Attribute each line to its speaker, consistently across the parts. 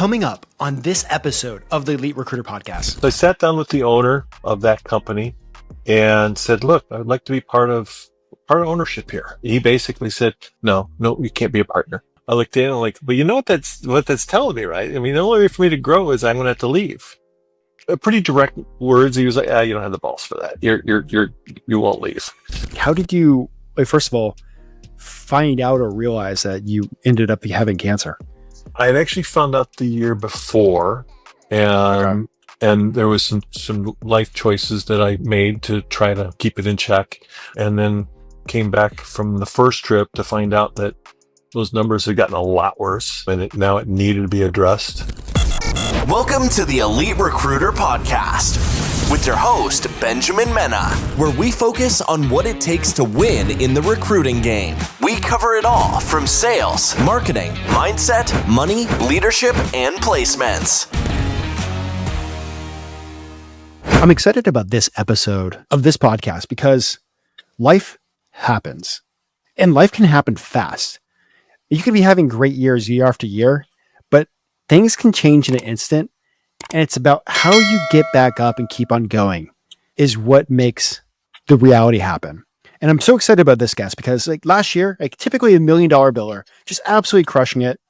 Speaker 1: Coming up on this episode of the Elite Recruiter Podcast.
Speaker 2: So I sat down with the owner of that company and said, look, I'd like to be part of ownership here. He basically said, no, you can't be a partner. I looked at him like, but you know what that's telling me, right? I mean, the only way for me to grow is I'm going to have to leave. Pretty direct words. He was like, you don't have the balls for that. You won't leave.
Speaker 1: How did you, first of all, find out or realize that you ended up having cancer?
Speaker 2: I had actually found out the year before, and there was some life choices that I made to try to keep it in check, and then came back from the first trip to find out that those numbers had gotten a lot worse, and now it needed to be addressed.
Speaker 3: Welcome to the Elite Recruiter Podcast with your host, Benjamin Mena, where we focus on what it takes to win in the recruiting game. We cover it all from sales, marketing, mindset, money, leadership, and placements.
Speaker 1: I'm excited about this episode of this podcast because life happens, and life can happen fast. You could be having great years year after year, but things can change in an instant. And it's about how you get back up and keep on going is what makes the reality happen. And I'm so excited about this guest because last year, typically $1 million biller, just absolutely crushing it.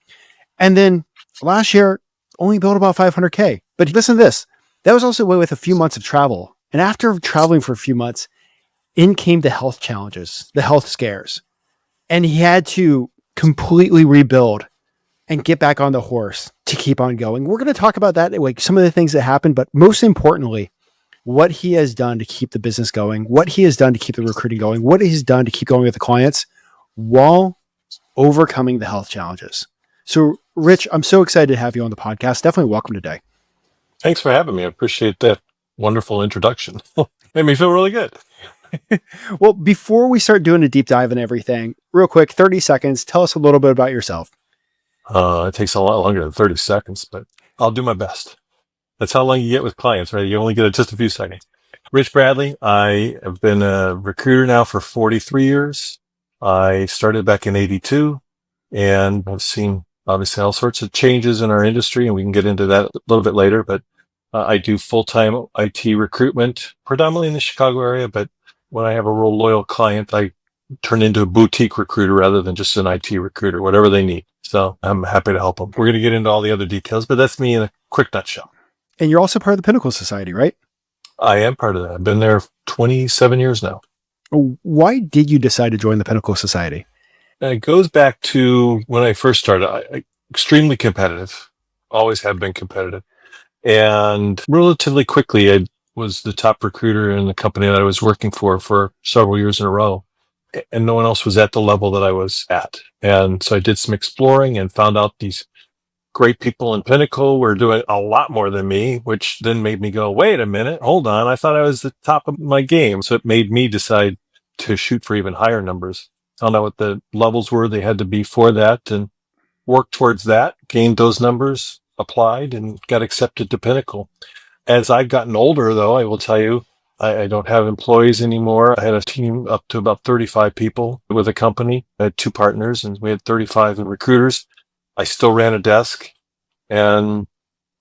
Speaker 1: And then last year only billed about 500K. But listen to this. That was also with a few months of travel. And after traveling for a few months, in came the health challenges, the health scares. And he had to completely rebuild and get back on the horse to keep on going. We're going to talk about that, some of the things that happened, but most importantly, what he has done to keep the business going, what he has done to keep the recruiting going, what he's done to keep going with the clients while overcoming the health challenges. So, Rich, I'm so excited to have you on the podcast. Definitely welcome today.
Speaker 2: Thanks for having me. I appreciate that wonderful introduction. Made me feel really good.
Speaker 1: Well, before we start doing a deep dive and everything, real quick, 30 seconds, tell us a little bit about yourself.
Speaker 2: It takes a lot longer than 30 seconds, but I'll do my best. That's how long you get with clients, right? You only get just a few seconds. Rich Bradley. I have been a recruiter now for 43 years. I started back in 82, and I've seen obviously all sorts of changes in our industry, and we can get into that a little bit later, but I do full-time IT recruitment, predominantly in the Chicago area, but when I have a real loyal client, I turn into a boutique recruiter rather than just an IT recruiter, whatever they need. So I'm happy to help them. We're going to get into all the other details, but that's me in a quick nutshell.
Speaker 1: And you're also part of the Pinnacle Society, right?
Speaker 2: I am part of that. I've been there 27 years now.
Speaker 1: Why did you decide to join the Pinnacle Society?
Speaker 2: It goes back to when I first started. I extremely competitive, always have been competitive. And relatively quickly, I was the top recruiter in the company that I was working for several years in a row. And no one else was at the level that I was at. And so I did some exploring and found out these great people in Pinnacle were doing a lot more than me, which then made me go, wait a minute, hold on. I thought I was the top of my game. So it made me decide to shoot for even higher numbers. Found out what the levels were they had to be for that and worked towards that, gained those numbers, applied, and got accepted to Pinnacle. As I've gotten older, though, I will tell you, I don't have employees anymore. I had a team up to about 35 people with a company. I had 2 partners, and we had 35 recruiters. I still ran a desk, and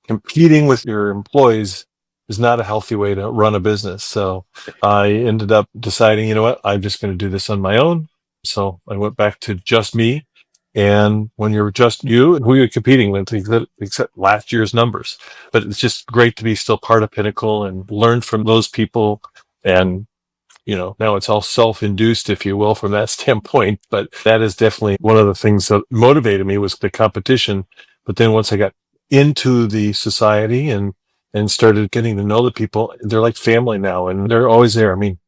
Speaker 2: competing with your employees is not a healthy way to run a business. So I ended up deciding, you know what, I'm just going to do this on my own. So I went back to just me. And when you're just you, who you're competing with, except last year's numbers. But it's just great to be still part of Pinnacle and learn from those people. And, now it's all self-induced, if you will, from that standpoint. But that is definitely one of the things that motivated me was the competition. But then once I got into the society and started getting to know the people, they're like family now, and they're always there. I mean,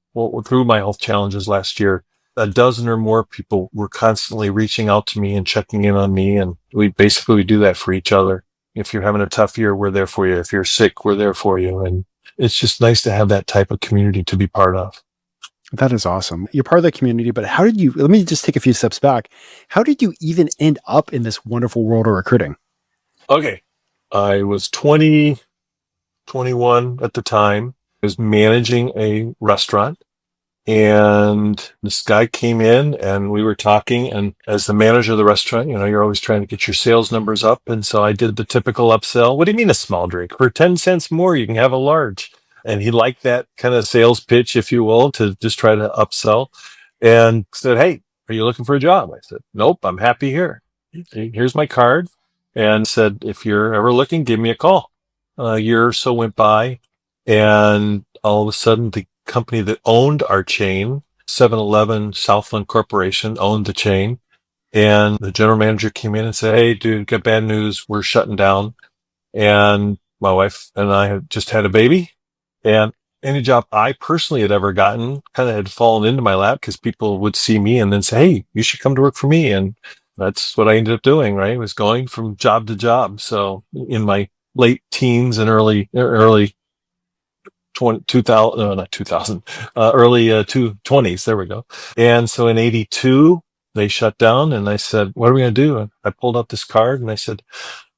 Speaker 2: through my health challenges last year, a dozen or more people were constantly reaching out to me and checking in on me. And we do that for each other. If you're having a tough year, we're there for you. If you're sick, we're there for you. And it's just nice to have that type of community to be part of.
Speaker 1: That is awesome. You're part of the community, but let me just take a few steps back. How did you even end up in this wonderful world of recruiting?
Speaker 2: Okay. I was 21 at the time. I was managing a restaurant. And this guy came in and we were talking, and as the manager of the restaurant, you're always trying to get your sales numbers up. And so I did the typical upsell. What do you mean a small drink? For 10 cents more, you can have a large. And he liked that kind of sales pitch, if you will, to just try to upsell, and said, "Hey, are you looking for a job?" I said, "Nope, I'm happy here. Here's my card." And said, "If you're ever looking, give me a call." A year or so went by, and all of a sudden the company that owned our chain, 7-Eleven Southland Corporation, owned the chain. And the general manager came in and said, "Hey, dude, got bad news. We're shutting down." And my wife and I had just had a baby. And any job I personally had ever gotten kind of had fallen into my lap because people would see me and then say, "Hey, you should come to work for me." And that's what I ended up doing, right? Was going from job to job. So in my late teens and early 2000, no, not 2000, early 20s. There we go. And so in 82, they shut down, and I said, "What are we going to do?" And I pulled up this card and I said,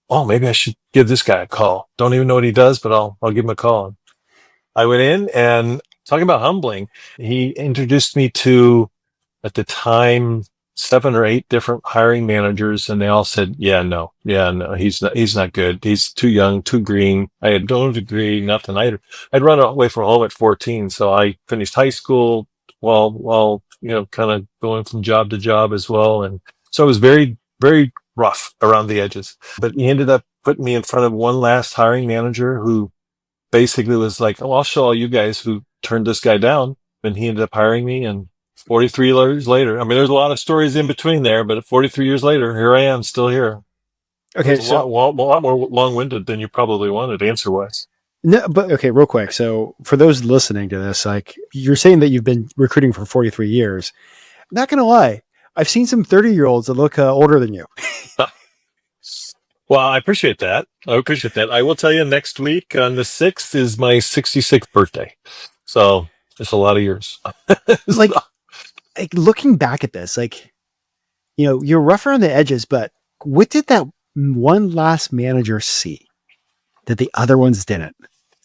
Speaker 2: "Oh, maybe I should give this guy a call. Don't even know what he does, but I'll give him a call." I went in, and talking about humbling, he introduced me to, at the time, 7 or 8 different hiring managers, and they all said, yeah, no, he's not good. He's too young, too green. I had no degree, nothing. I'd run away from home at 14, so I finished high school while kind of going from job to job as well, and so it was very, very rough around the edges. But he ended up putting me in front of one last hiring manager who basically was like, "Oh, I'll show all you guys who turned this guy down." And he ended up hiring me. And 43 years later, I mean, there's a lot of stories in between there, but 43 years later, here I am, still here. It
Speaker 1: Okay,
Speaker 2: was a lot more long-winded than you probably wanted answer-wise.
Speaker 1: no, but okay, real quick. So for those listening to this, like you're saying that you've been recruiting for 43 years. Not gonna lie, I've seen some 30-year-olds that look older than you.
Speaker 2: Well, I appreciate that. I will tell you, next week on the 6th is my 66th birthday. So it's a lot of years.
Speaker 1: like, like looking back at this, like, you're rough around the edges, but what did that one last manager see that the other ones didn't?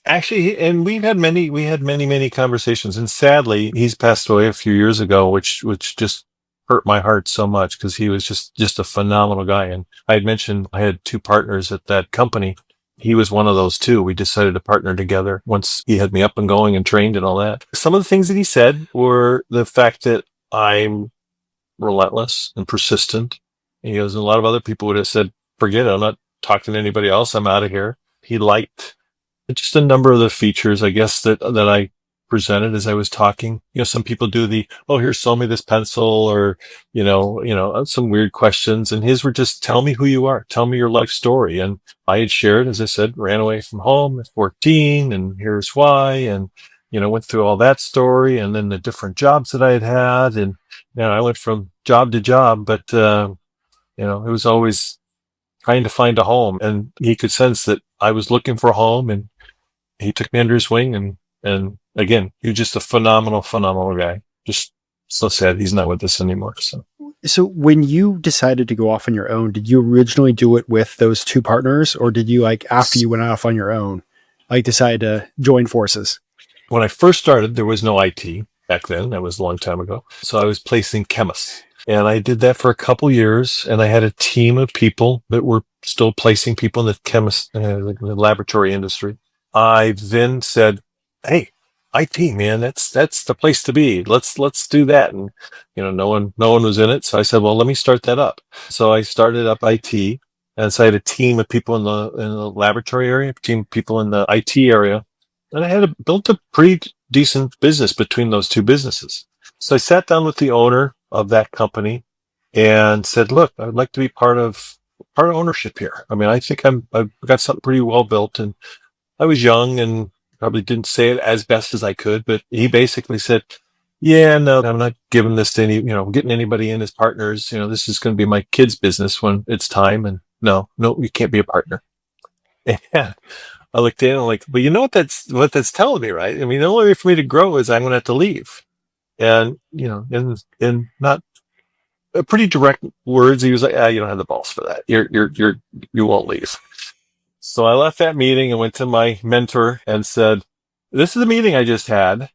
Speaker 2: Actually, and we had many conversations, and sadly, he's passed away a few years ago, which just hurt my heart so much because he was just a phenomenal guy. And I had mentioned I had 2 partners at that company. He was one of those 2. We decided to partner together once he had me up and going and trained and all that. Some of the things that he said were the fact that I'm relentless and persistent. He goes, and a lot of other people would have said, "Forget it, I'm not talking to anybody else. I'm out of here." He liked just a number of the features, I guess, that I presented as I was talking. Some people do the, "Oh, here, sell me this pencil," or, some weird questions. And his were just, "Tell me who you are. Tell me your life story." And I had shared, as I said, ran away from home at 14, and here's why. And, went through all that story, and then the different jobs that I had had. And, I went from job to job, but, it was always trying to find a home. And he could sense that I was looking for a home, and he took me under his wing, and again, he was just a phenomenal guy. Just so sad he's not with us anymore.
Speaker 1: So when you decided to go off on your own, did you originally do it with those 2 partners, or did you, like, after you went off on your own, like, decide to join forces?
Speaker 2: When I first started, there was no IT back then. That was a long time ago. So I was placing chemists, and I did that for a couple years, and I had a team of people that were still placing people in the laboratory industry. I then said, "Hey, IT, man, that's the place to be. Let's do that." And no one was in it, so I said, "Well, let me start that up." So I started up IT, and so I had a team of people in the laboratory area, a team of people in the IT area, and I had built a pretty decent business between those 2 businesses. So I sat down with the owner of that company and said, "Look, I'd like to be part of ownership here. I mean, I think I've got something pretty well built." And I was young and probably didn't say it as best as I could, but he basically said, "Yeah, no, I'm not giving this to getting anybody in as partners. This is going to be my kid's business when it's time. And no, you can't be a partner." And I looked in and I'm like, "But you know what that's telling me, right? I mean, the only way for me to grow is I'm going to have to leave." And, in not pretty direct words, he was like, "You don't have the balls for that. You won't leave." So I left that meeting and went to my mentor and said, "This is a meeting I just had.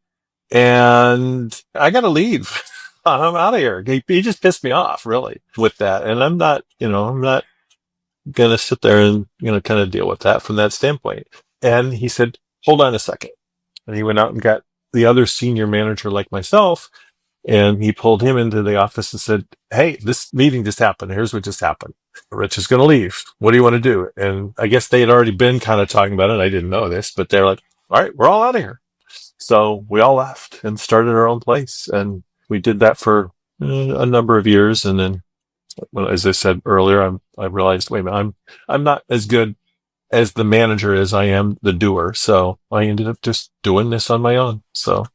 Speaker 2: and I got to leave. I'm out of here. He just pissed me off really with that. And I'm not going to sit there and, kind of deal with that from that standpoint. And he said, hold on a second. And he went out and got the other senior manager like myself. And he pulled him into the office and said, hey, this meeting just happened. Here's what just happened. Rich is going to leave. What do you want to do? And I guess they had already been kind of talking about it. I didn't know this, but they're like, all right, we're all out of here. So we all left and started our own place. And we did that for a number of years. And then, well, as I said earlier, I realized, wait a minute, I'm not as good as the manager as I am the doer. So I ended up just doing this on my own. So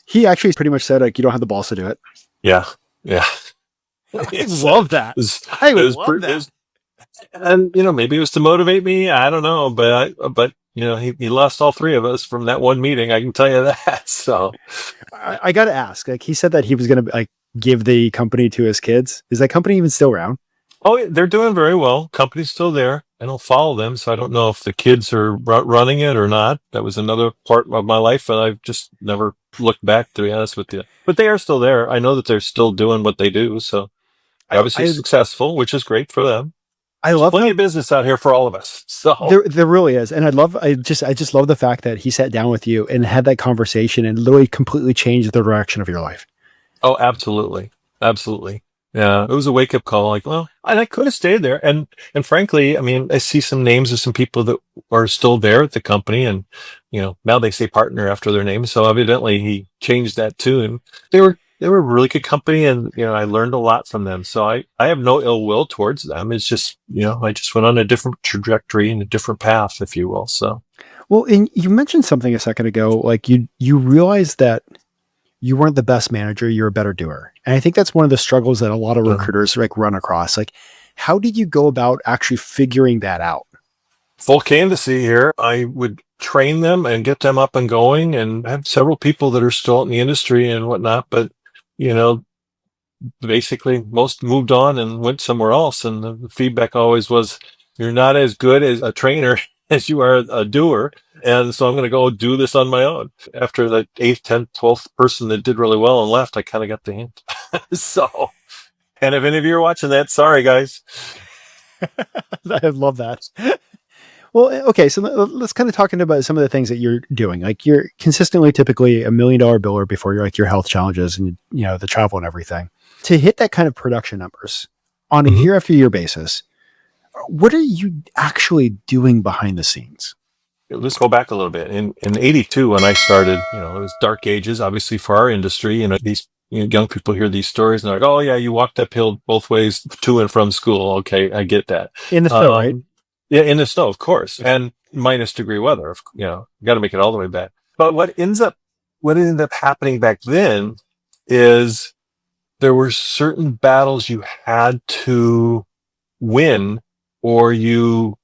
Speaker 1: he actually pretty much said, like, you don't have the balls to do it.
Speaker 2: yeah.
Speaker 1: I love that. I love that.
Speaker 2: And maybe it was to motivate me. I don't know, but he lost all three of us from that one meeting. I can tell you that. So
Speaker 1: I got to ask. Like, he said that he was going to give the company to his kids. Is that company even still around?
Speaker 2: Oh, yeah, they're doing very well. Company's still there. I don't follow them, so I don't know if the kids are running it or not. That was another part of my life, and I've just never looked back, to be honest with you. But they are still there. I know that they're still doing what they do. So obviously successful, which is great for them.
Speaker 1: I love
Speaker 2: plenty of business out here for all of us. So
Speaker 1: there really is. And I just love the fact that he sat down with you and had that conversation and literally completely changed the direction of your life.
Speaker 2: Oh, absolutely. Absolutely. Yeah. It was a wake up call. Like, well, and I could have stayed there. And frankly, I mean, I see some names of some people that are still there at the company, and, now they say partner after their name. So evidently he changed that too. And they were a really good company, and, I learned a lot from them. So I have no ill will towards them. It's just, I just went on a different trajectory and a different path, if you will. So,
Speaker 1: well, and you mentioned something a second ago, like you realized that you weren't the best manager, you're a better doer. And I think that's one of the struggles that a lot of recruiters run across. Like, how did you go about actually figuring that out?
Speaker 2: Full candidacy here. I would train them and get them up and going, and I have several people that are still in the industry and whatnot, but basically most moved on and went somewhere else. And the feedback always was, you're not as good as a trainer as you are a doer. And so I'm going to go do this on my own. After the 8th, 10th, 12th person that did really well and left, I kind of got the hint. So, and if any of you are watching that, sorry guys.
Speaker 1: I love that. Well, okay. So let's kind of talk about some of the things that you're doing. Like, you're consistently typically $1 million biller before your health challenges and, the travel and everything. To hit that kind of production numbers on a year after year basis, what are you actually doing behind the scenes?
Speaker 2: Let's go back a little bit. In 82, when I started, it was dark ages, obviously, for our industry. These young people hear these stories and they're like, oh yeah, you walked uphill both ways to and from school. Okay, I get that.
Speaker 1: In the snow, right?
Speaker 2: Yeah, in the snow, of course, and -degree weather. You got to make it all the way back. But what ended up happening back then is there were certain battles you had to win, or you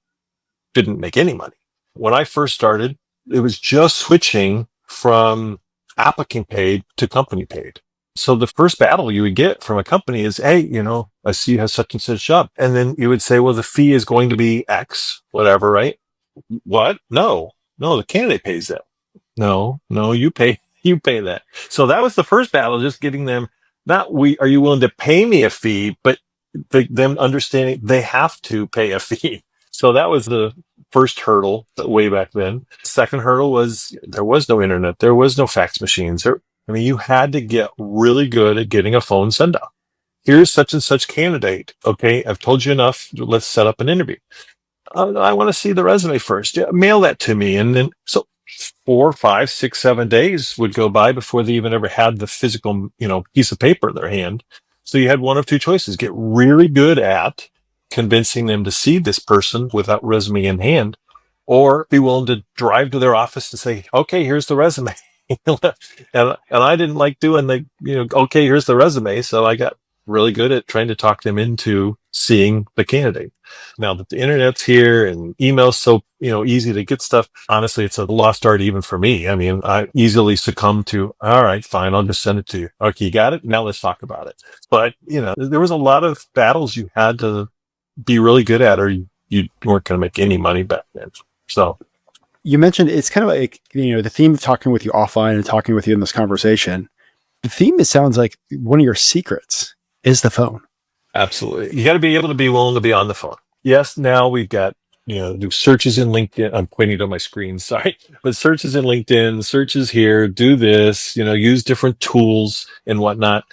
Speaker 2: didn't make any money. When I first started, it was just switching from applicant paid to company paid. So the first battle you would get from a company is, hey, I see you have such and such job. And then you would say, well, the fee is going to be X, whatever, right? What? No, the candidate pays that. No, you pay that. So that was the first battle, just getting them, are you willing to pay me a fee, but them understanding they have to pay a fee. So that was the first hurdle way back then. Second hurdle was there was no internet. There was no fax machines. You had to get really good at getting a phone send out. Here's such and such candidate. Okay, I've told you enough. Let's set up an interview. I want to see the resume first. Yeah, mail that to me. And then, so 4, 5, 6, 7 days would go by before they even ever had the physical, piece of paper in their hand. So you had one of two choices: get really good at convincing them to see this person without resume in hand, or be willing to drive to their office and say, okay, here's the resume. and I didn't like doing okay, here's the resume. So I got really good at trying to talk them into seeing the candidate. Now that the internet's here and email's so, easy to get stuff, honestly, it's a lost art even for me. I easily succumb to, all right, fine, I'll just send it to you. Okay, you got it? Now let's talk about it. But, there was a lot of battles you had to be really good at, or you weren't going to make any money back then. So
Speaker 1: You mentioned it's kind of like, the theme of talking with you offline and talking with you in this conversation. The theme, it sounds like one of your secrets is the phone.
Speaker 2: Absolutely. You got to be able to be willing to be on the phone. Yes, now we've got, do searches in LinkedIn. I'm pointing to my screen, sorry. But searches in LinkedIn, searches here, do this, use different tools and whatnot.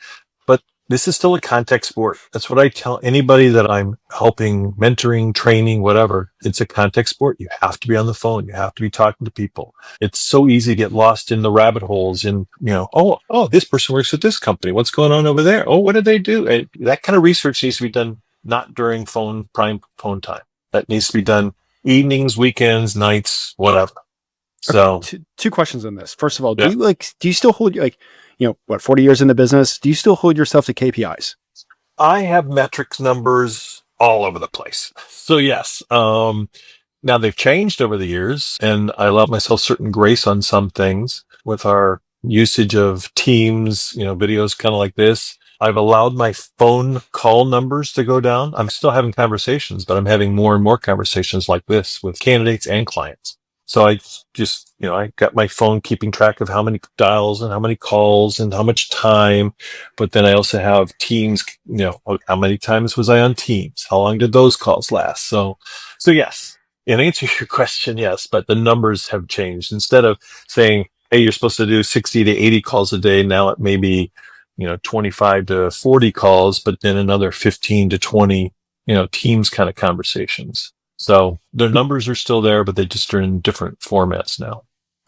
Speaker 2: But this is still a contact sport. That's what I tell anybody that I'm helping, mentoring, training, whatever. It's a contact sport. You have to be on the phone. You have to be talking to people. It's so easy to get lost in the rabbit holes and, oh, this person works at this company. What's going on over there? Oh, what did they do? That kind of research needs to be done not during prime phone time. That needs to be done evenings, weekends, nights, whatever. So
Speaker 1: two questions on this. First of all,
Speaker 2: yeah.
Speaker 1: do you still hold 40 years in the business? Do you still hold yourself to KPIs?
Speaker 2: I have metrics numbers all over the place. So yes, now they've changed over the years, and I allow myself certain grace on some things with our usage of Teams, videos kind of like this. I've allowed my phone call numbers to go down. I'm still having conversations, but I'm having more and more conversations like this with candidates and clients. So I just, I got my phone keeping track of how many dials and how many calls and how much time. But then I also have Teams, how many times was I on Teams? How long did those calls last? So yes, in answer to your question, yes, but the numbers have changed. Instead of saying, hey, you're supposed to do 60 to 80 calls a day, now it may be, 25 to 40 calls, but then another 15 to 20, Teams kind of conversations. So the numbers are still there, but they just are in different formats now.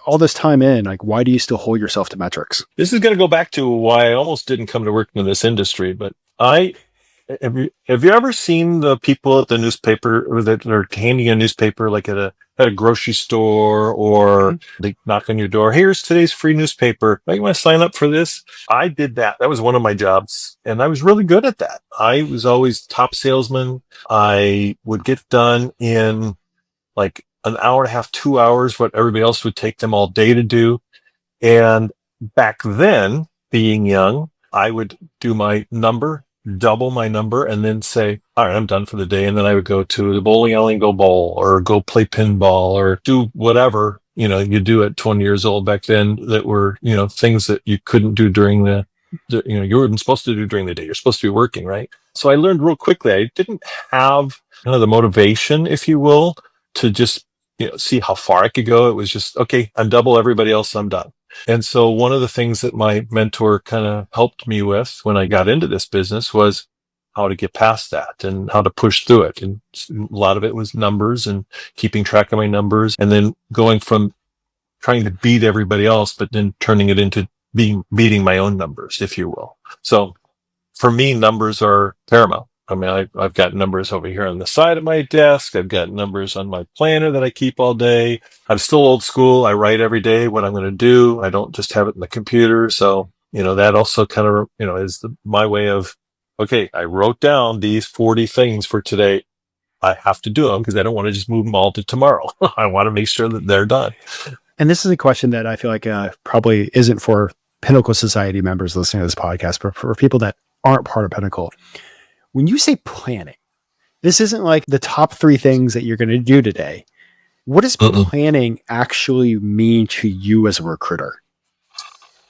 Speaker 1: All this time in, why do you still hold yourself to metrics?
Speaker 2: This is going to go back to why I almost didn't come to work in this industry, but have you ever seen the people at the newspaper or that are handing a newspaper like at a grocery store, or they knock on your door? Here's today's free newspaper. Oh, you want to sign up for this? I did that. That was one of my jobs, and I was really good at that. I was always top salesman. I would get done in like an hour and a half, 2 hours, what everybody else would take them all day to do. And back then, being young, I would do my number, double my number, and then say, all right, I'm done for the day. And then I would go to the bowling alley and go bowl, or go play pinball, or do whatever, you do at 20 years old back then that were, things that you couldn't do during you weren't supposed to do during the day. You're supposed to be working, right? So I learned real quickly. I didn't have kind of the motivation, if you will, to just, see how far I could go. It was just, okay, I'm double everybody else. I'm done. And so one of the things that my mentor kind of helped me with when I got into this business was how to get past that and how to push through it. And a lot of it was numbers and keeping track of my numbers, and then going from trying to beat everybody else, but then turning it into beating my own numbers, if you will. So for me, numbers are paramount. I mean, I've got numbers over here on the side of my desk. I've got numbers on my planner that I keep all day. I'm still old school. I write every day what I'm going to do. I don't just have it in the computer. So, that also kind of, is my way of, okay, I wrote down these 40 things for today. I have to do them because I don't want to just move them all to tomorrow. I want to make sure that they're done.
Speaker 1: And this is a question that I feel like probably isn't for Pinnacle Society members listening to this podcast, but for people that aren't part of Pinnacle. When you say planning, this isn't like the top 3 things that you're going to do today. What does planning actually mean to you as a recruiter?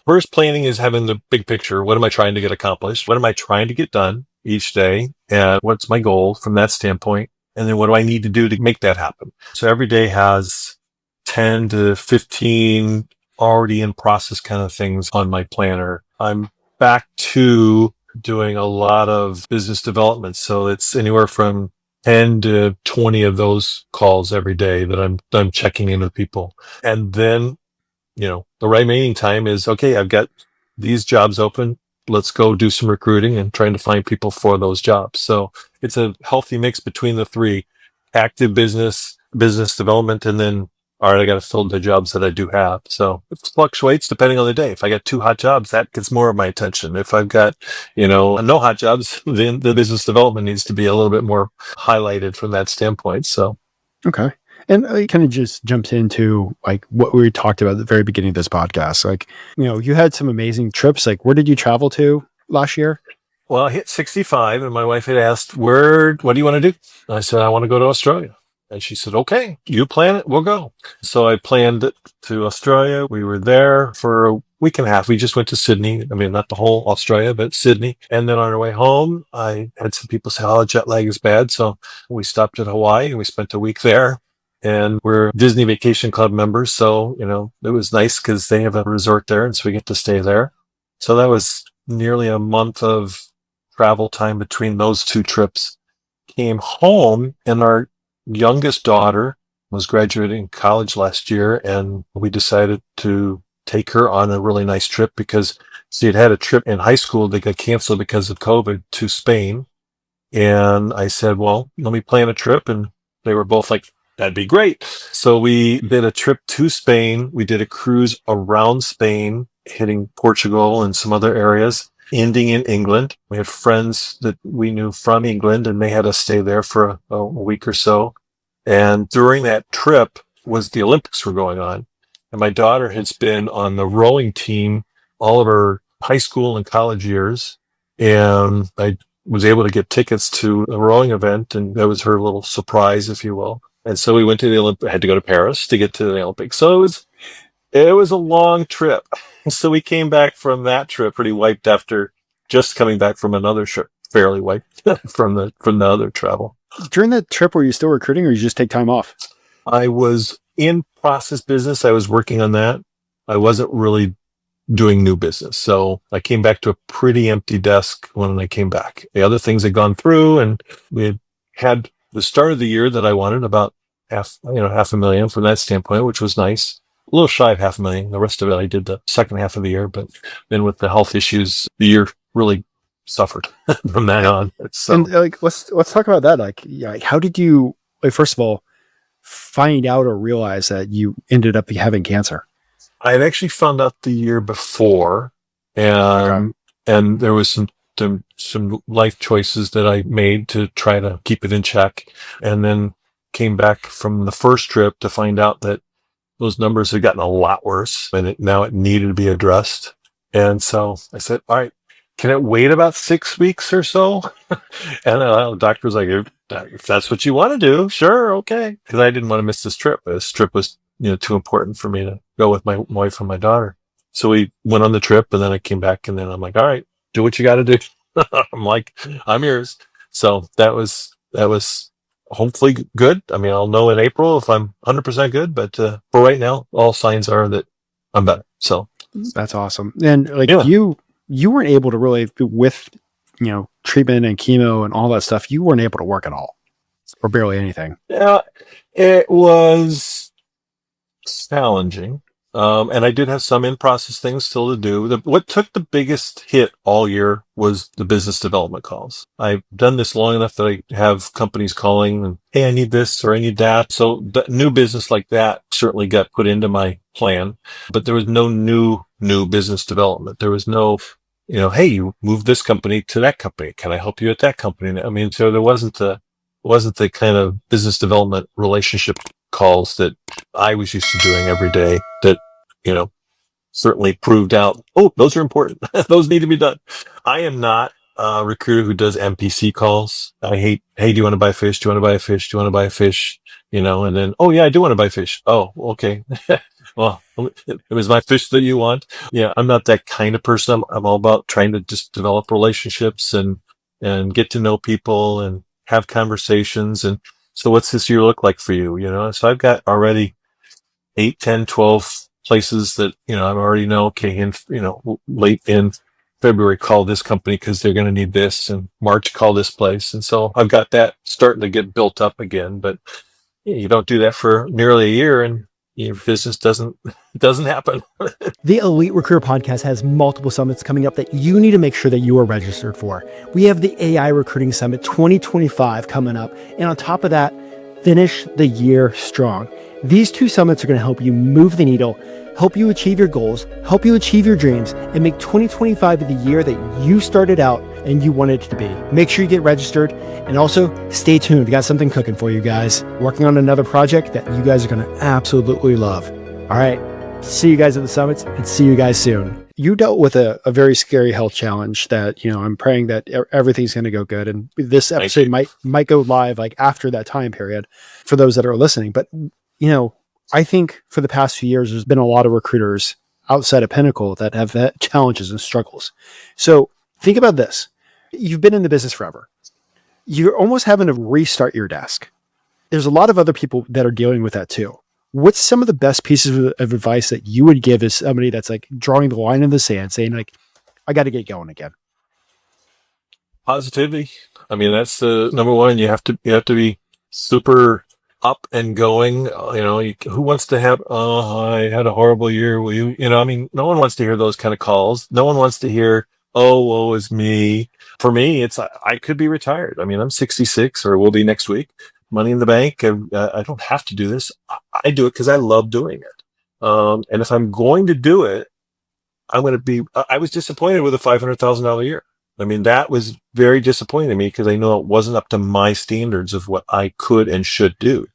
Speaker 2: First, planning is having the big picture. What am I trying to get accomplished? What am I trying to get done each day? And what's my goal from that standpoint? And then what do I need to do to make that happen? So every day has 10 to 15 already in process kind of things on my planner. I'm back to doing a lot of business development. So it's anywhere from 10 to 20 of those calls every day that I'm checking in with people. And then, the remaining time is, okay, I've got these jobs open. Let's go do some recruiting and trying to find people for those jobs. So it's a healthy mix between the 3: active business development, and then, all right, I got to fill the jobs that I do have. So it fluctuates depending on the day. If I got 2 hot jobs, that gets more of my attention. If I've got, no hot jobs, then the business development needs to be a little bit more highlighted from that standpoint. So,
Speaker 1: okay. And I kind of just jumped into like what we talked about at the very beginning of this podcast. Like, you had some amazing trips. Like, where did you travel to last year?
Speaker 2: Well, I hit 65 and my wife had asked, what do you want to do? And I said, I want to go to Australia. And she said, okay, you plan it, we'll go. So I planned it to Australia. We were there for a week and a half. We just went to Sydney. I mean, not the whole Australia, but Sydney. And then on our way home, I had some people say, oh, jet lag is bad. So we stopped at Hawaii and we spent a week there. And we're Disney Vacation Club members. So, it was nice because they have a resort there. And so we get to stay there. So that was nearly a month of travel time between those two trips. Came home and our youngest daughter was graduating college last year, and we decided to take her on a really nice trip because she had a trip in high school that got canceled because of COVID to Spain. And I said, well, let me plan a trip. And they were both like, that'd be great. So we did a trip to Spain. We did a cruise around Spain, hitting Portugal and some other areas, ending in England. We had friends that we knew from England, and they had us stay there for a week or so. And during that trip was the Olympics were going on. And my daughter has been on the rowing team all of her high school and college years. And I was able to get tickets to a rowing event, and that was her little surprise, if you will. And so we went to the Olympics. I had to go to Paris to get to the Olympics. So it was a long trip. So we came back from that trip pretty wiped after just coming back from another trip, fairly wiped from the other travel.
Speaker 1: During that trip, were you still recruiting, or you just take time off?
Speaker 2: I was in process business. I was working on that. I wasn't really doing new business. So I came back to a pretty empty desk when I came back. The other things had gone through, and we had the start of the year that I wanted, about $500,000 from that standpoint, which was nice. A little shy of $500,000. The rest of it I did the second half of the year, but then with the health issues, the year really suffered from that on. So,
Speaker 1: and let's talk about that. How did you, first of all, find out or realize that you ended up having cancer?
Speaker 2: I had actually found out the year before, and there was some life choices that I made to try to keep it in check, and then came back from the first trip to find out that those numbers had gotten a lot worse, and now it needed to be addressed. And so I said, all right, can it wait about 6 weeks or so? And the doctor was like, if that's what you want to do, sure, okay. Because I didn't want to miss this trip. This trip was too important for me to go with my wife and my daughter. So we went on the trip, and then I came back, and then I'm like, all right, do what you got to do. I'm like, I'm yours. So that was hopefully good. I mean, I'll know in April if I'm 100% good, but for right now, all signs are that I'm better. So
Speaker 1: that's awesome. And you weren't able to really, with treatment and chemo and all that stuff, you weren't able to work at all, or barely anything.
Speaker 2: Yeah, it was challenging. And I did have some in-process things still to do. What took the biggest hit all year was the business development calls. I've done this long enough that I have companies calling and, hey, I need this or I need that. So the new business like that certainly got put into my plan, but there was no new business development. There was no, hey, you moved this company to that company. Can I help you at that company? I mean, so there wasn't the kind of business development relationship calls that I was used to doing every day that, certainly proved out, oh, those are important. Those need to be done. I am not a recruiter who does NPC calls. I hate, hey, do you want to buy fish? Do you want to buy a fish? Do you want to buy a fish? And then, oh yeah, I do want to buy fish. Oh, okay. Well, it was my fish that you want. Yeah, I'm not that kind of person. I'm all about trying to just develop relationships and get to know people and have conversations. And so what's this year look like for you? So I've got already 8, 10, 12 places that, I already know, okay, late in February, call this company because they're going to need this, and March, call this place. And so I've got that starting to get built up again, but you don't do that for nearly a year and your business doesn't happen.
Speaker 1: The Elite Recruiter Podcast has multiple summits coming up that you need to make sure that you are registered for. We have the AI Recruiting Summit 2025 coming up. And on top of that, finish the year strong. These 2 summits are going to help you move the needle, help you achieve your goals, help you achieve your dreams, and make 2025 the year that you started out and you wanted it to be. Make sure you get registered, and also stay tuned. We got something cooking for you guys. Working on another project that you guys are going to absolutely love. All right. See you guys at the summits, and see you guys soon. you dealt with a very scary health challenge that, I'm praying that everything's going to go good. And this
Speaker 2: Thank
Speaker 1: episode
Speaker 2: you.
Speaker 1: might go live like after that time period for those that are listening. But, I think for the past few years, there's been a lot of recruiters outside of Pinnacle that have had challenges and struggles. So think about this. You've been in the business forever. You're almost having to restart your desk. There's a lot of other people that are dealing with that too. What's some of the best pieces of advice that you would give as somebody that's like drawing the line in the sand, saying like, I got to get going again?
Speaker 2: Positivity. I mean, that's the number one. You have to be super up and going. Who wants to have, oh, I had a horrible year. Will you, I mean, no one wants to hear those kind of calls. No one wants to hear, oh, woe is me. For me, it's, I could be retired. I mean, I'm 66 or will be next week. Money in the bank. I don't have to do this. I do it because I love doing it. And if I'm going to do it, I was disappointed with a $500,000 year. I mean, that was very disappointing to me because I know it wasn't up to my standards of what I could and should do.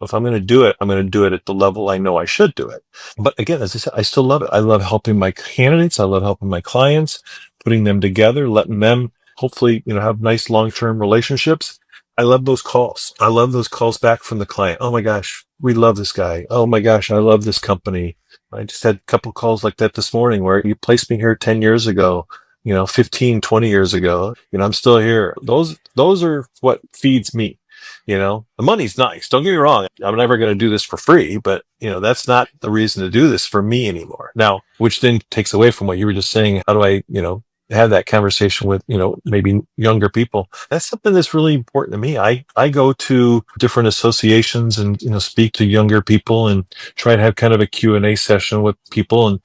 Speaker 2: If I'm going to do it, I'm going to do it at the level I know I should do it. But again, as I said, I still love it. I love helping my candidates. I love helping my clients, putting them together, letting them hopefully, have nice long-term relationships. I love those calls. I love those calls back from the client. Oh my gosh, we love this guy. Oh my gosh, I love this company. I just had a couple calls like that this morning where you placed me here 10 years ago, 15, 20 years ago. I'm still here. Those are what feeds me. The money's nice. Don't get me wrong. I'm never going to do this for free, but that's not the reason to do this for me anymore. Now, which then takes away from what you were just saying. How do I, have that conversation with, maybe younger people? That's something that's really important to me. I go to different associations and, speak to younger people and try to have kind of a Q&A session with people and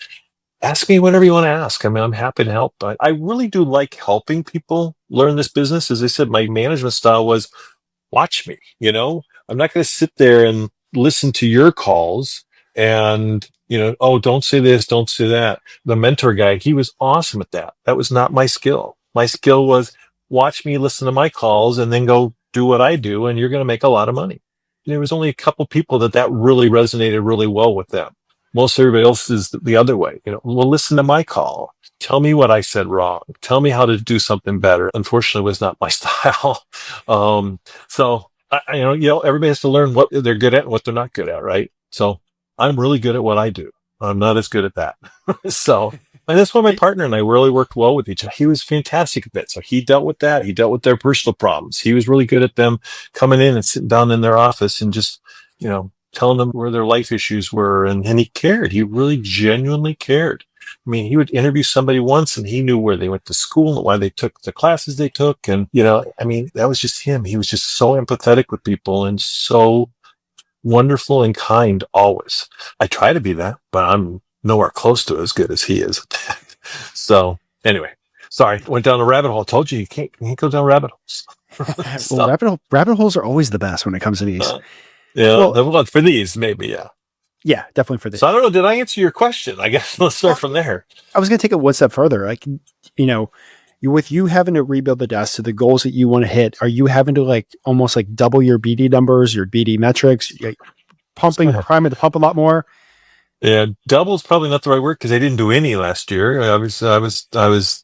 Speaker 2: ask me whatever you want to ask. I mean, I'm happy to help, but I really do like helping people learn this business. As I said, my management style was watch me, I'm not going to sit there and listen to your calls and, oh, don't say this, don't say that. The mentor guy, he was awesome at that. That was not my skill. My skill was watch me listen to my calls and then go do what I do. And you're going to make a lot of money. There was only a couple people that really resonated really well with them. Most everybody else is the other way, well, listen to my call. Tell me what I said wrong. Tell me how to do something better. Unfortunately, it was not my style. So everybody has to learn what they're good at and what they're not good at, right? So I'm really good at what I do. I'm not as good at that. So, and that's why my partner and I really worked well with each other. He was fantastic at that. So he dealt with that. He dealt with their personal problems. He was really good at them coming in and sitting down in their office and just, telling them where their life issues were. And he cared. He really genuinely cared. I mean, he would interview somebody once and he knew where they went to school and why they took the classes they took. And, that was just him. He was just so empathetic with people and so wonderful and kind always. I try to be that, but I'm nowhere close to as good as he is. So anyway, sorry, went down a rabbit hole. I told you can't go down rabbit holes.
Speaker 1: Well, rabbit holes are always the best when it comes to these.
Speaker 2: Well, for these, maybe, yeah.
Speaker 1: Yeah, definitely for this.
Speaker 2: So I don't know. Did I answer your question? I guess let's start from there.
Speaker 1: I was going to take it one step further. Like, with you having to rebuild the desk to the goals that you want to hit, are you having to like almost like double your BD numbers, your BD metrics, priming the pump a lot more?
Speaker 2: Yeah, double is probably not the right word because I didn't do any last year. I was,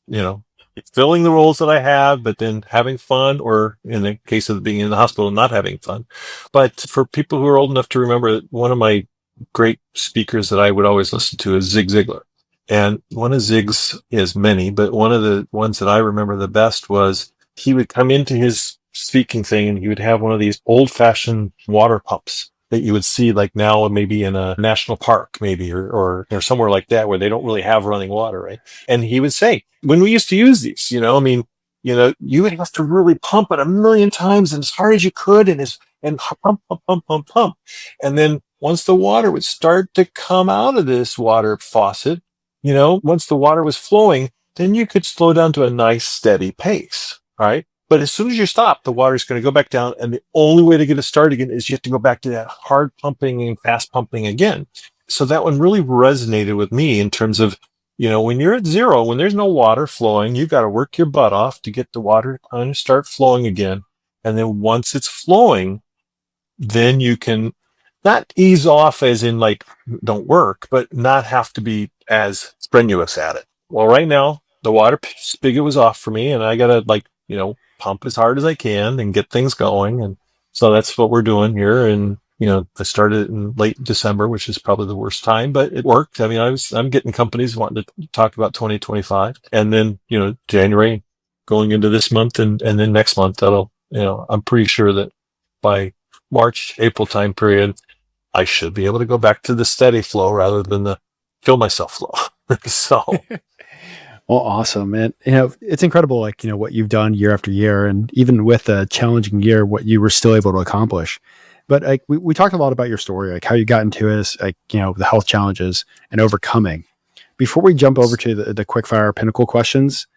Speaker 2: filling the roles that I have, but then having fun, or in the case of being in the hospital, not having fun. But for people who are old enough to remember, one of my great speakers that I would always listen to is Zig Ziglar. And one of Zig's, he has many, but one of the ones that I remember the best was he would come into his speaking thing and he would have one of these old fashioned water pumps that you would see like now maybe in a national park, maybe, or somewhere like that where they don't really have running water, right? And he would say, when we used to use these, you would have to really pump it a million times and as hard as you could and pump, pump, pump, pump, pump. And then once the water would start to come out of this water faucet, once the water was flowing, then you could slow down to a nice steady pace. All right. But as soon as you stop, the water is going to go back down. And the only way to get it started again is you have to go back to that hard pumping and fast pumping again. So that one really resonated with me in terms of, when you're at zero, when there's no water flowing, you've got to work your butt off to get the water to kind of start flowing again. And then once it's flowing, then you can not ease off as in like don't work, but not have to be as strenuous at it. Well, right now, the water spigot was off for me, and I got to, pump as hard as I can and get things going. And so that's what we're doing here. And, I started in late December, which is probably the worst time, but it worked. I mean, I'm getting companies wanting to talk about 2025, and then, January going into this month and then next month, I'm pretty sure that by March, April time period, I should be able to go back to the steady flow rather than the kill myself flow. So,
Speaker 1: Well, awesome. And, it's incredible, what you've done year after year. And even with a challenging year, what you were still able to accomplish. But we talked a lot about your story, like how you got into it, the health challenges and overcoming. Before we jump over to the quickfire pinnacle questions,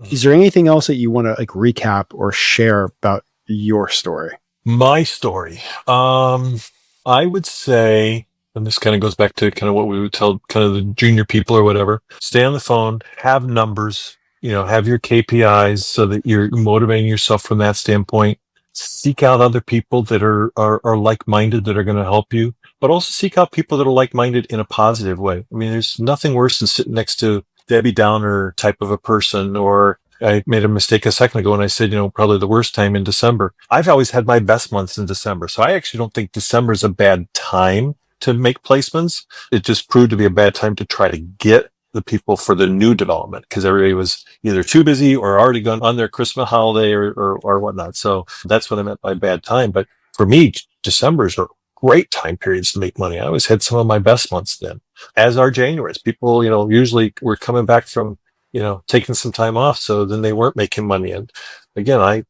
Speaker 1: is there anything else that you want to recap or share about your story?
Speaker 2: my story, I would say, and this kind of goes back to kind of what we would tell kind of the junior people or whatever, stay on the phone, have numbers, have your KPIs so that you're motivating yourself from that standpoint. Seek out other people that are like-minded that are going to help you, but also seek out people that are like-minded in a positive way. I mean, there's nothing worse than sitting next to Debbie Downer type of a person. Or I made a mistake a second ago when I said, probably the worst time in December. I've always had my best months in December. So I actually don't think December is a bad time to make placements. It just proved to be a bad time to try to get the people for the new development, because everybody was either too busy or already gone on their Christmas holiday or whatnot. So that's what I meant by bad time. But for me, December's are great time periods to make money. I always had some of my best months then, as are January's. People, usually were coming back from, taking some time off. So then they weren't making money. And again, I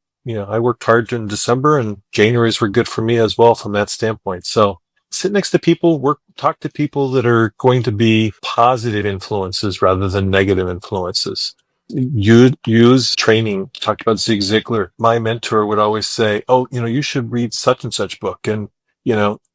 Speaker 2: worked hard during December, and January's were good for me as well from that standpoint. So sit next to people, talk to people that are going to be positive influences rather than negative influences. You use training. Talked about Zig Ziglar. My mentor would always say, "Oh, you should read such and such book." And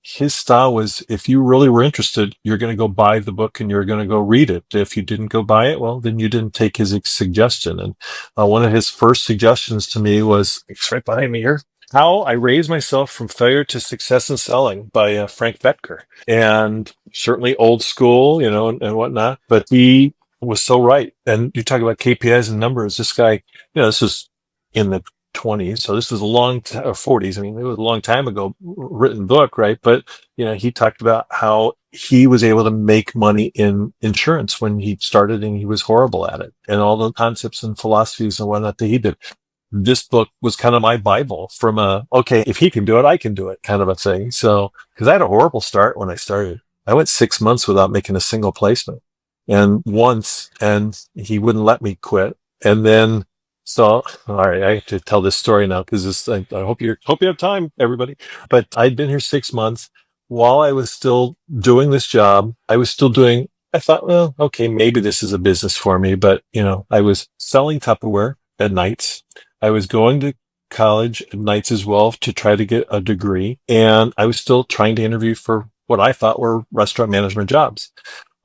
Speaker 2: his style was, if you really were interested, you're going to go buy the book and you're going to go read it. If you didn't go buy it, well, then you didn't take his suggestion. And one of his first suggestions to me was, it's right behind me here, How I Raised Myself from Failure to Success in Selling by Frank Vetker. And certainly old school, and whatnot, but he was so right. And you talk about KPIs and numbers. This guy, this was in the 20s. So this was a long 40s. I mean, it was a long time ago written book, right? But, he talked about how he was able to make money in insurance when he started, and he was horrible at it, and all the concepts and philosophies and whatnot that he did. This book was kind of my Bible from okay, if he can do it, I can do it kind of a thing. So, because I had a horrible start when I started. I went 6 months without making a single placement, and he wouldn't let me quit. And then, so, all right, I have to tell this story now, because I hope you have time, everybody. But I'd been here 6 months. While I was still doing this job, I thought, well, okay, maybe this is a business for me. But, I was selling Tupperware at nights. I was going to college at nights as well to try to get a degree. And I was still trying to interview for what I thought were restaurant management jobs.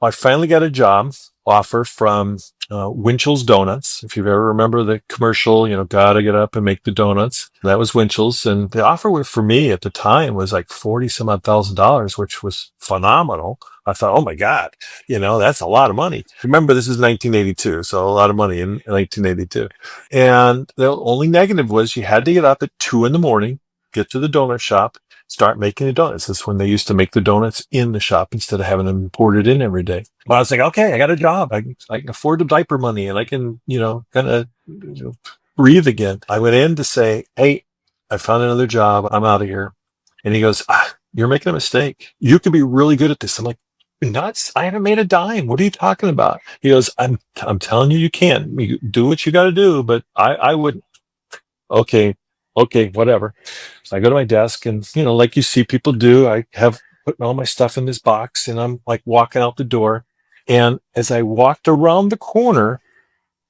Speaker 2: I finally got a job offer from Winchell's Donuts. If you ever remember the commercial, gotta get up and make the donuts. That was Winchell's. And the offer for me at the time was like $40,000, which was phenomenal. I thought, oh my God, that's a lot of money. Remember, this is 1982, so a lot of money in 1982. And the only negative was you had to get up at 2 a.m, get to the donut shop, start making the donuts. That's when they used to make the donuts in the shop instead of having them imported in every day. But I was like, okay, I got a job. I can afford the diaper money, and I can, kind of breathe again. I went in to say, hey, I found another job. I'm out of here. And he goes, you're making a mistake. You could be really good at this. I'm like, nuts. I haven't made a dime. What are you talking about? He goes, I'm telling you, you can. You do what you got to do, but I wouldn't. Okay, whatever. So I go to my desk, and, like you see people do, I have putting all my stuff in this box, and I'm like walking out the door. And as I walked around the corner,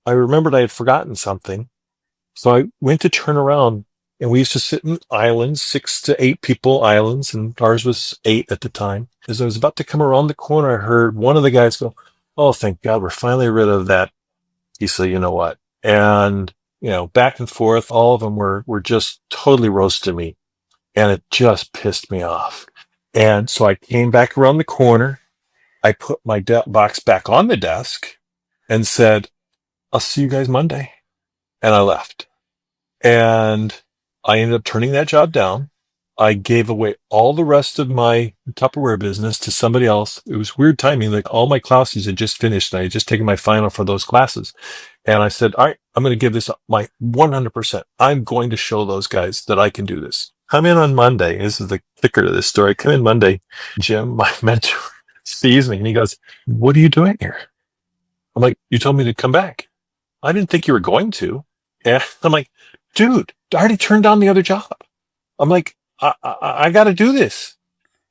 Speaker 2: I remembered I had forgotten something. So I went to turn around, and we used to sit in islands, 6 to 8 people islands, and ours was 8 at the time. As I was about to come around the corner, I heard one of the guys go, oh, thank God, we're finally rid of that. He said, you know what? And, back and forth, all of them were just totally roasting me. And it just pissed me off. And so I came back around the corner, I put my box back on the desk and said, I'll see you guys Monday. And I left. And I ended up turning that job down. I gave away all the rest of my Tupperware business to somebody else. It was weird timing. Like all my classes had just finished and I had just taken my final for those classes. And I said, all right, I'm going to give this my 100%. I'm going to show those guys that I can do this. Come in on Monday. This is the kicker to this story. Come in Monday. Jim, my mentor, sees me and he goes, what are you doing here? I'm like, you told me to come back. I didn't think you were going to. And I'm like, dude, I already turned down the other job. I'm like, I got to do this.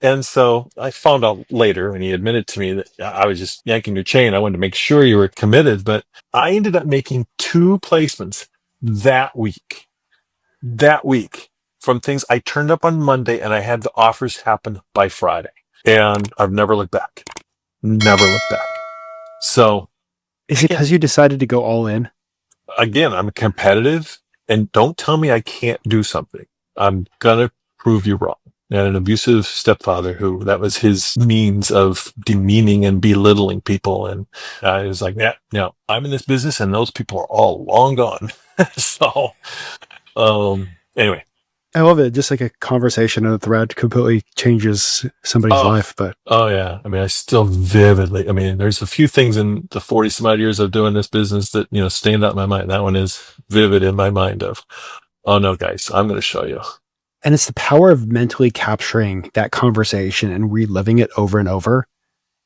Speaker 2: And so I found out later when he admitted to me that I was just yanking your chain. I wanted to make sure you were committed, but I ended up making 2 placements that week from things I turned up on Monday and I had the offers happen by Friday. And I've never looked back. Never looked back. So
Speaker 1: Is it because you decided to go all in?
Speaker 2: again, I'm competitive and don't tell me I can't do something. I'm going to prove you wrong. And an abusive stepfather who that was his means of demeaning and belittling people. And I was like, yeah, no, I'm in this business and those people are all long gone. So, anyway.
Speaker 1: I love it. Just like a conversation and a thread completely changes somebody's life. But
Speaker 2: oh yeah, I mean, I still vividly. I mean, there's a few things in the 40 some odd years of doing this business that stand out in my mind. That one is vivid in my mind. Of, oh no, guys, I'm going to show you.
Speaker 1: and it's the power of mentally capturing that conversation and reliving it over and over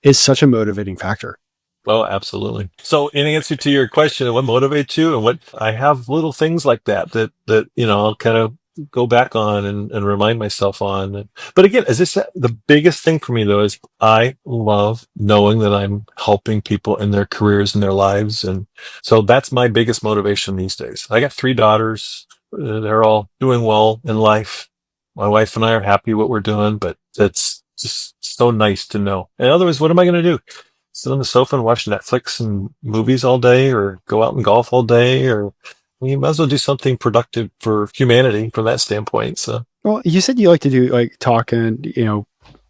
Speaker 1: is such a motivating factor.
Speaker 2: Oh, absolutely. So in answer to your question, what motivates you and what I have little things like that, I'll kind of go back on and remind myself on. But again, as I said, the biggest thing for me though, is I love knowing that I'm helping people in their careers and their lives. And so that's my biggest motivation these days. I got 3 daughters. They're all doing well in life. My wife and I are happy what we're doing, but it's just so nice to know. And otherwise, what am I going to do? Sit on the sofa and watch Netflix and movies all day, or go out and golf all day, or you might as well do something productive for humanity from that standpoint. So,
Speaker 1: well, you said you like to do like talk and,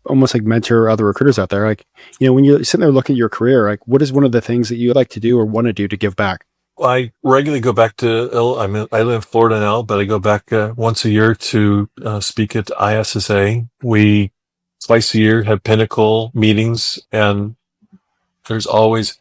Speaker 1: almost like mentor other recruiters out there. Like, when you're sitting there looking at your career, like what is one of the things that you like to do or want to do to give back?
Speaker 2: I regularly go back to, I live in Florida now, but I go back once a year to speak at ISSA. We twice a year have Pinnacle meetings, and there's always,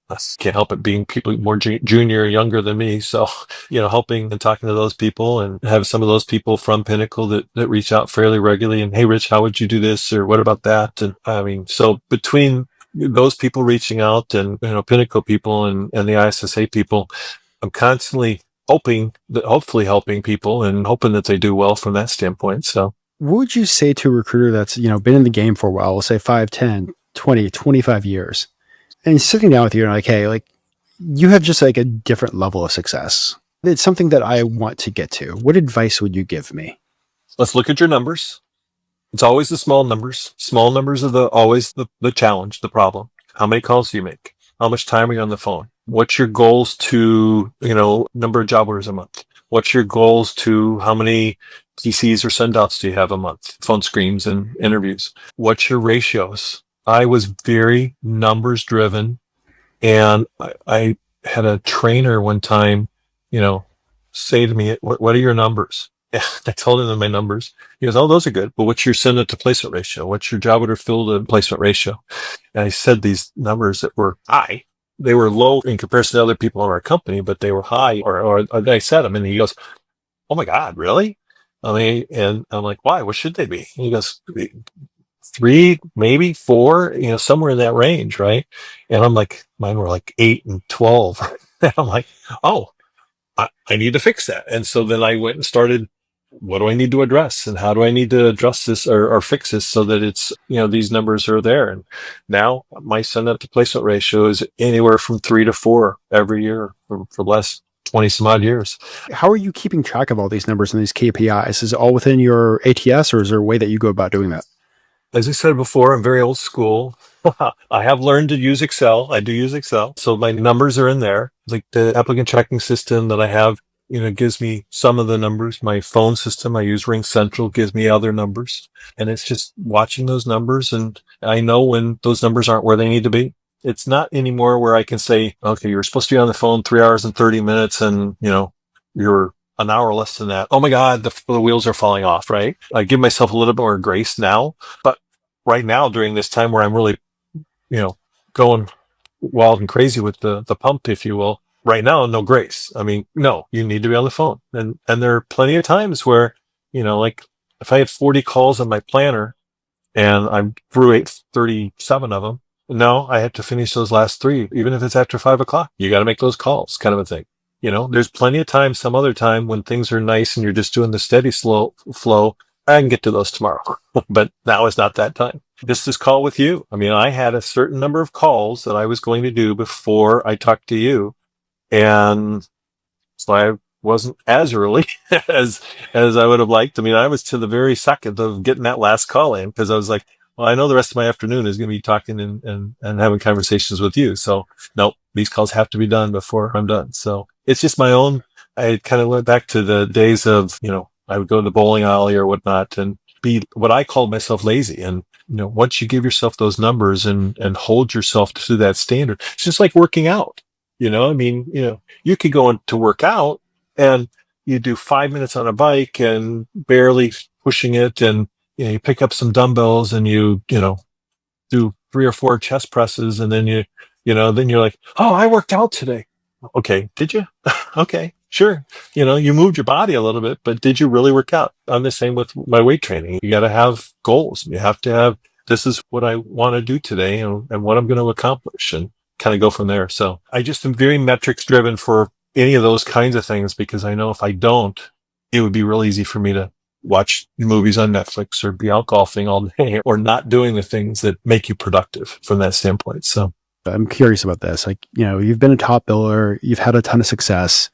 Speaker 2: I can't help it being people more junior or younger than me. So, helping and talking to those people, and have some of those people from Pinnacle that reach out fairly regularly and, hey, Rich, how would you do this? Or what about that? And I mean, so between those people reaching out and, Pinnacle people and the ISSA people, I'm constantly hopefully helping people and hoping that they do well from that standpoint. So
Speaker 1: What would you say to a recruiter that's, been in the game for a while, let's say 5, 10, 20, 25 years, and sitting down with you and like, hey, like you have just like a different level of success. It's something that I want to get to. What advice would you give me?
Speaker 2: let's look at your numbers. It's always the small numbers. Small numbers are always the challenge, the problem. How many calls do you make? How much time are you on the phone? What's your goals to, number of job orders a month? What's your goals to how many PCs or send-outs do you have a month? Phone screens and interviews. What's your ratios? I was very numbers driven, and I had a trainer one time, say to me, what are your numbers? I told him my numbers. He goes, oh, those are good. But what's your send it to placement ratio? What's your job order fill to placement ratio? And I said these numbers that were high. They were low in comparison to other people in our company, but they were high, or I said them. And he goes, oh my God, really? I mean, and I'm like, why? What should they be? And he goes, 3, maybe 4, somewhere in that range, right? And I'm like, mine were like 8 and 12. And I'm like, oh, I need to fix that. And so then I went and started, what do I need to address, and how do I need to address this or fix this so that it's, these numbers are there. And now my send up to placement ratio is anywhere from 3 to 4 every year for the last 20 some odd years.
Speaker 1: How are you keeping track of all these numbers and these KPIs? Is it all within your ATS, or is there a way that you go about doing that?
Speaker 2: As I said before, I'm very old school. I have learned to use Excel. I do use Excel. So my numbers are in there, like the applicant tracking system that I have it gives me some of the numbers. My phone system, I use Ring Central, gives me other numbers. And it's just watching those numbers. And I know when those numbers aren't where they need to be. It's not anymore where I can say, okay, you're supposed to be on the phone 3 hours and 30 minutes and, you're an hour less than that. Oh my God, the wheels are falling off, right? I give myself a little bit more grace now. But right now, during this time where I'm really, going wild and crazy with the pump, if you will, right now, no grace. I mean, no, you need to be on the phone. And there are plenty of times where, like if I had 40 calls on my planner and I'm through 837 of them, no, I have to finish those last three, even if it's after 5 o'clock. You got to make those calls, kind of a thing. There's plenty of time, some other time when things are nice and you're just doing the steady slow flow. I can get to those tomorrow, but now is not that time. Just this call with you. I mean, I had a certain number of calls that I was going to do before I talked to you. And so I wasn't as early as I would have liked. I mean, I was to the very second of getting that last call in because I was like, well, I know the rest of my afternoon is going to be talking and having conversations with you. So nope, these calls have to be done before I'm done. So it's just my own. I kind of went back to the days of, I would go to the bowling alley or whatnot and be what I called myself lazy. And, once you give yourself those numbers and hold yourself to that standard, it's just like working out. I mean, you could go in to work out and you do 5 minutes on a bike and barely pushing it. And, you pick up some dumbbells and you do 3 or 4 chest presses. And then then you're like, oh, I worked out today. Okay. Did you? Okay, sure. You moved your body a little bit, but did you really work out? I'm the same with my weight training. You got to have goals. You have to have, this is what I want to do today and what I'm going to accomplish and kind of go from there. So I just am very metrics driven for any of those kinds of things because I know if I don't, it would be real easy for me to watch movies on Netflix or be out golfing all day or not doing the things that make you productive from that standpoint. So
Speaker 1: I'm curious about this. Like, you've been a top biller, you've had a ton of success.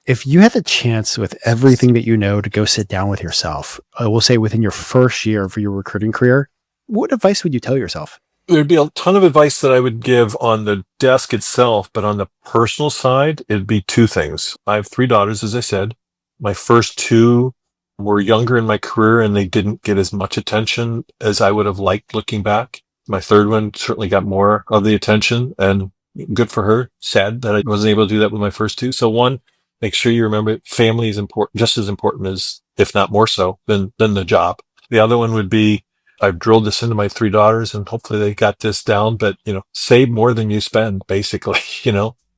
Speaker 1: If you had the chance with everything that to go sit down with yourself, I will say within your first year of your recruiting career, what advice would you tell yourself?
Speaker 2: There'd be a ton of advice that I would give on the desk itself, but on the personal side, it'd be 2 things. I have 3 daughters, as I said. My first 2 were younger in my career and they didn't get as much attention as I would have liked looking back. My third one certainly got more of the attention and good for her. Sad that I wasn't able to do that with my first 2. So one, make sure you remember family is important, just as important as, if not more so than the job. The other one would be, I've drilled this into my 3 daughters and hopefully they got this down, but save more than you spend, basically,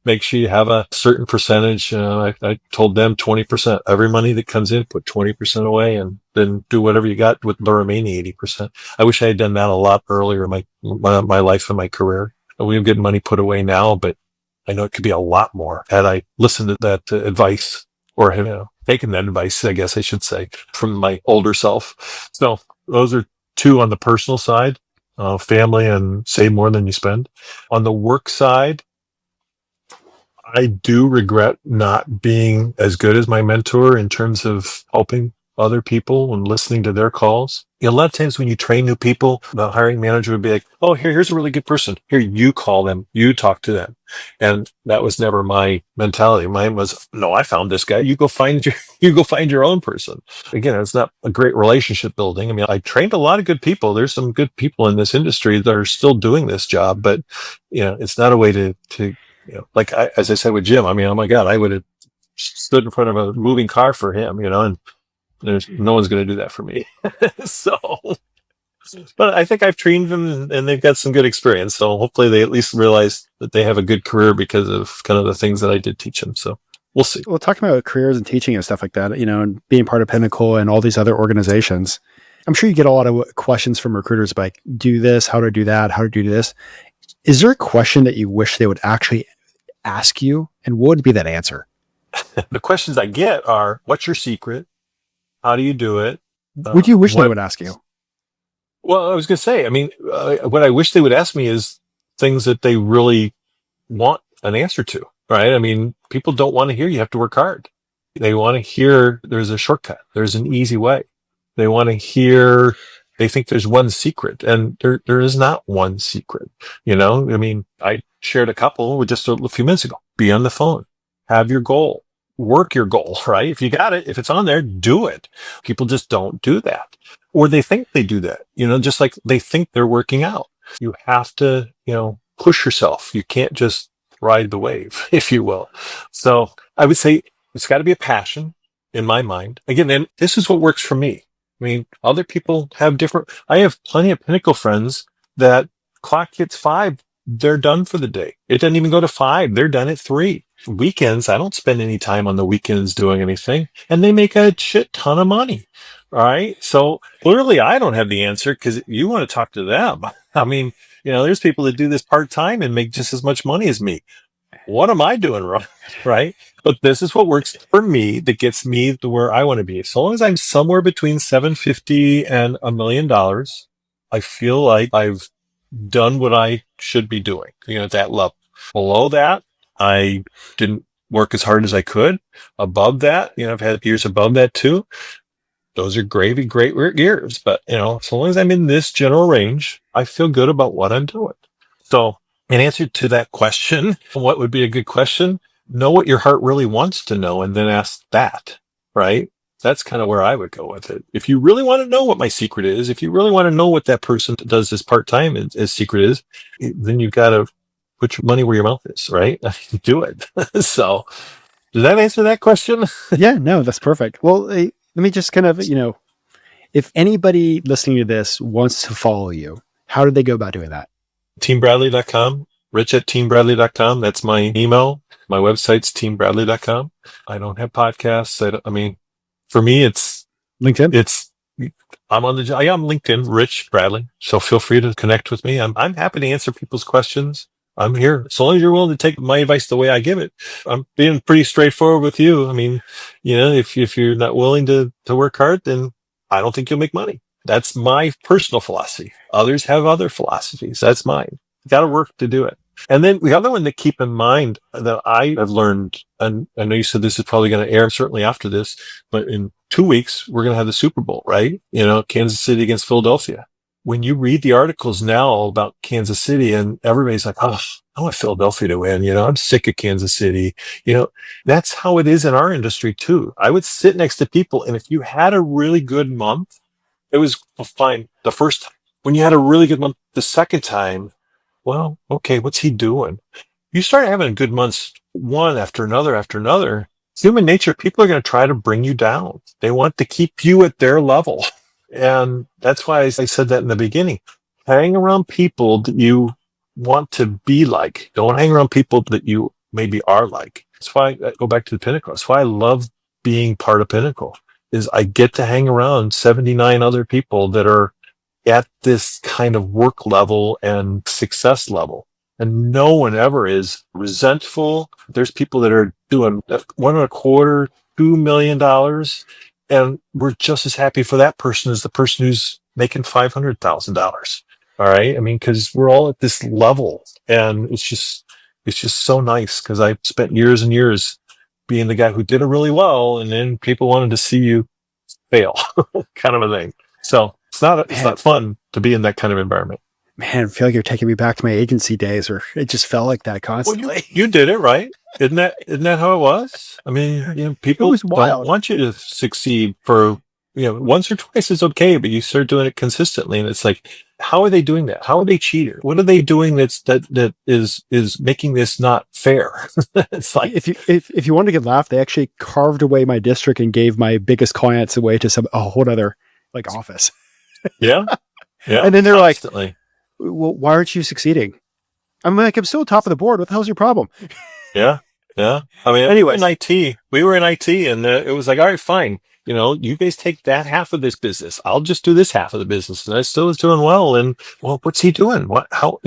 Speaker 2: make sure you have a certain percentage. I told them 20%, every money that comes in, put 20% away and then do whatever you got with the remaining 80%. I wish I had done that a lot earlier in my life and my career. We have good money put away now, but I know it could be a lot more had I listened to that advice or taken that advice, I guess I should say, from my older self. So those are 2 on the personal side, family and save more than you spend. On the work side, I do regret not being as good as my mentor in terms of helping other people and listening to their calls. A lot of times when you train new people, the hiring manager would be like, oh, here's a really good person. Here, you call them, you talk to them. And that was never my mentality. Mine was, no, I found this guy. You go find your own person. Again, it's not a great relationship building. I mean, I trained a lot of good people. There's some good people in this industry that are still doing this job, but it's not a way to as I said with Jim, I mean, oh my God, I would have stood in front of a moving car for him, and there's no one's going to do that for me. So, but I think I've trained them and they've got some good experience. So hopefully they at least realize that they have a good career because of kind of the things that I did teach them. So we'll see.
Speaker 1: Well, talking about careers and teaching and stuff like that, and being part of Pinnacle and all these other organizations, I'm sure you get a lot of questions from recruiters like, do this, how to do that, how to do this. Is there a question that you wish they would actually ask you, and what would be that answer?
Speaker 2: The questions I get are, what's your secret? How do you do it?
Speaker 1: What do you wish they would ask you?
Speaker 2: Well, I was going to say, I mean, what I wish they would ask me is things that they really want an answer to, right? I mean, people don't want to hear you have to work hard. They want to hear there's a shortcut. There's an easy way. They want to hear, they think there's one secret, and there is not one secret. I mean, I shared a couple just a few minutes ago. Be on the phone. Have your goal. work your goal, right? If you got it, if it's on there, do it. People just don't do that. Or they think they do that, just like they think they're working out. You have to, push yourself. You can't just ride the wave, if you will. So I would say it's got to be a passion in my mind. Again, and this is what works for me. I mean, other people have different, I have plenty of Pinnacle friends that clock hits 5, they're done for the day. It doesn't even go to 5. They're done at 3. Weekends, I don't spend any time on the weekends doing anything, and they make a shit ton of money. All right. So clearly I don't have the answer because you want to talk to them. I mean, there's people that do this part time and make just as much money as me. What am I doing wrong? Right. But this is what works for me that gets me to where I want to be. So long as I'm somewhere between 750 and $1 million, I feel like I've done what I should be doing, at that level. Below that, I didn't work as hard as I could. Above that, I've had years above that too. Those are gravy, great years. But, so long as I'm in this general range, I feel good about what I'm doing. So in answer to that question, what would be a good question? Know what your heart really wants to know and then ask that, right? That's kind of where I would go with it. If you really want to know what my secret is, if you really want to know what that person that does this part-time as secret is, then you've got to put your money where your mouth is, right? Do it. So does that answer that question?
Speaker 1: Yeah, no, that's perfect. Well, let me just kind of, if anybody listening to this wants to follow you, how do they go about doing that?
Speaker 2: teambradley.com, rich@teambradley.com. That's my email. My website's teambradley.com. I don't have podcasts. I mean, for me, it's
Speaker 1: LinkedIn.
Speaker 2: I'm on I'm LinkedIn, Rich Bradley. So feel free to connect with me. I'm happy to answer people's questions. I'm here. So long as you're willing to take my advice the way I give it. I'm being pretty straightforward with you. I mean, if you're not willing to work hard, then I don't think you'll make money. That's my personal philosophy. Others have other philosophies. That's mine. You got to work to do it. And then the other one to keep in mind that I have learned, and I know you said this is probably going to air certainly after this, but in 2 weeks, we're going to have the Super Bowl, right? Kansas City against Philadelphia. When you read the articles now about Kansas City and everybody's like, oh, I want Philadelphia to win. I'm sick of Kansas City. That's how it is in our industry too. I would sit next to people, and if you had a really good month, it was fine the first time. When you had a really good month the second time, well, okay, what's he doing? You start having good months one after another. Human nature, people are going to try to bring you down. They want to keep you at their level. And that's why I said that in the beginning. Hang around people that you want to be like. Don't hang around people that you maybe are like. That's why I go back to the Pinnacle. That's why I love being part of Pinnacle, is I get to hang around 79 other people that are at this kind of work level and success level. And no one ever is resentful. There's people that are doing $1.25, $2 million. And we're just as happy for that person as the person who's making $500,000. All right. I mean, because we're all at this level, and it's just so nice, because I spent years and years being the guy who did it really well, and then people wanted to see you fail, kind of a thing. So it's not fun to be in that kind of environment.
Speaker 1: Man, I feel like you're taking me back to my agency days, or it just felt like that constantly.
Speaker 2: Well, you did it right. Isn't that how it was? I mean, people don't want you to succeed for, once or twice is okay, but you start doing it consistently, and it's like, how are they doing that? How are they cheating? What are they doing that is making this not fair? It's like,
Speaker 1: if you want to get laughed, they actually carved away my district and gave my biggest clients away to a whole other office.
Speaker 2: Yeah.
Speaker 1: And then they're
Speaker 2: constantly.
Speaker 1: like, well, why aren't you succeeding? I'm like, I'm still top of the board. What the hell's your problem?
Speaker 2: Yeah. I mean,
Speaker 1: anyway,
Speaker 2: we were in IT, and it was like, all right, fine. You guys take that half of this business. I'll just do this half of the business. And I still was doing well. And well, what's he doing? How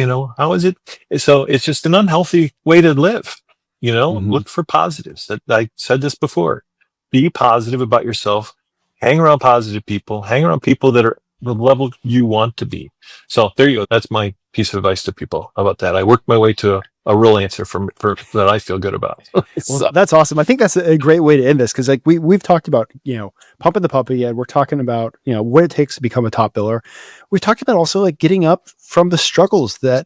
Speaker 2: is it? So it's just an unhealthy way to live. Look for positives. I said this before. Be positive about yourself. Hang around positive people. Hang around people that are the level you want to be. So there you go. That's my piece of advice to people. How about that? I worked my way to a real answer for that I feel good about.
Speaker 1: Well, that's awesome. I think that's a great way to end this, because we've talked about, pumping the puppy, and we're talking about, what it takes to become a top biller. We've talked about also getting up from the struggles that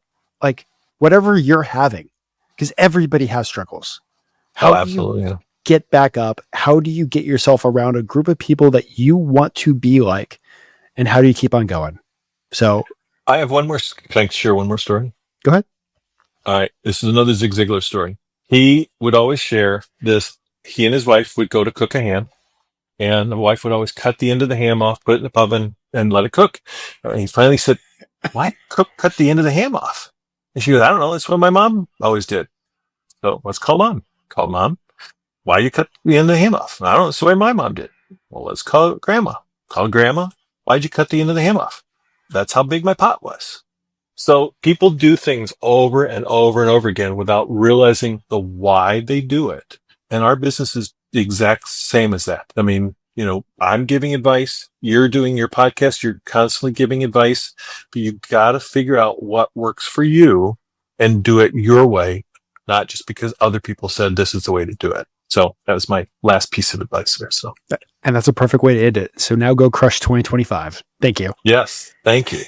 Speaker 1: whatever you're having, because everybody has struggles.
Speaker 2: Absolutely.
Speaker 1: get back up? How do you get yourself around a group of people that you want to be like? And how do you keep on going? So
Speaker 2: I have one more. Can I share one more story?
Speaker 1: go ahead.
Speaker 2: All right. This is another Zig Ziglar story. He would always share this. He and his wife would go to cook a ham, and the wife would always cut the end of the ham off, put it in the oven, and let it cook. And he finally said, "Why cut the end of the ham off?" And she goes, "I don't know. That's what my mom always did." So let's call mom. Call mom. Why you cut the end of the ham off? I don't know. That's the way my mom did. Well, let's call grandma. Call grandma. Why'd you cut the end of the ham off? That's how big my pot was. So people do things over and over and over again without realizing the why they do it. And our business is the exact same as that. I mean, I'm giving advice. You're doing your podcast. You're constantly giving advice, but you got to figure out what works for you and do it your way, not just because other people said this is the way to do it. So that was my last piece of advice there. So,
Speaker 1: And that's a perfect way to end it. So now go crush 2025. Thank you.
Speaker 2: yes, thank you.